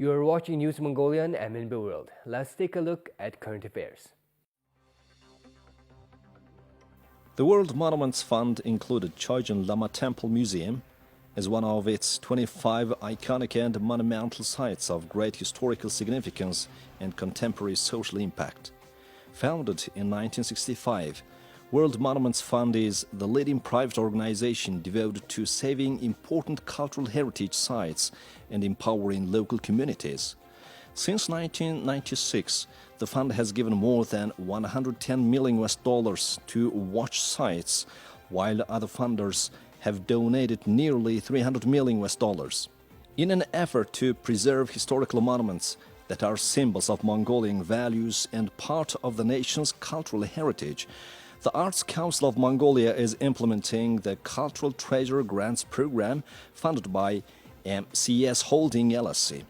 You are watching News Mongolian. I'm in the world. Let's take a look at current affairs. The World Monuments Fund included Chogyan Lama Temple Museum as one of its 25 iconic and monumental sites of great historical significance and contemporary social impact. Founded in 1965, World Monuments Fund is the leading private organization devoted to saving important cultural heritage sites and empowering local communities. Since 1996, the fund has given more than $110 million to watch sites, while other funders have donated nearly $300 million. In an effort to preserve historical monuments that are symbols of Mongolian values and part of the nation's cultural heritage, the Arts Council of Mongolia is implementing the Cultural Treasure Grants Program funded by MCS Holding LLC.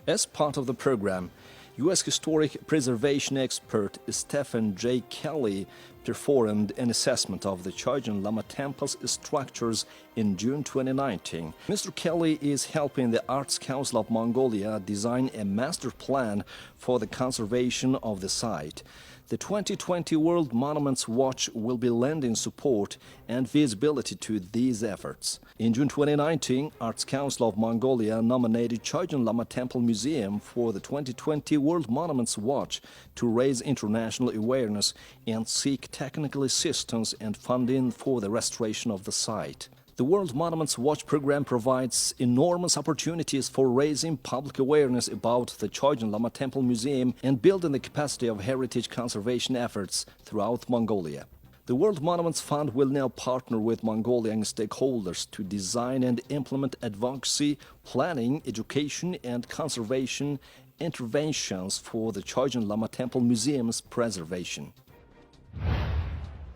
As part of the program, U.S. historic preservation expert Stephen J. Kelly performed an assessment of the Chogyan Lama Temple's structures in June 2019. Mr. Kelly is helping the Arts Council of Mongolia design a master plan for the conservation of the site. The 2020 World Monuments Watch will be lending support and visibility to these efforts. In June 2019, Arts Council of Mongolia nominated Chogyan Lama Temple Museum for the 2020 World Monuments Watch to raise international awareness and seek technical assistance and funding for the restoration of the site. The World Monuments Watch program provides enormous opportunities for raising public awareness about the Chogyan Lama Temple Museum and building the capacity of heritage conservation efforts throughout Mongolia. The World Monuments Fund will now partner with Mongolian stakeholders to design and implement advocacy, planning, education, and conservation interventions for the Chogyan Lama Temple Museum's preservation.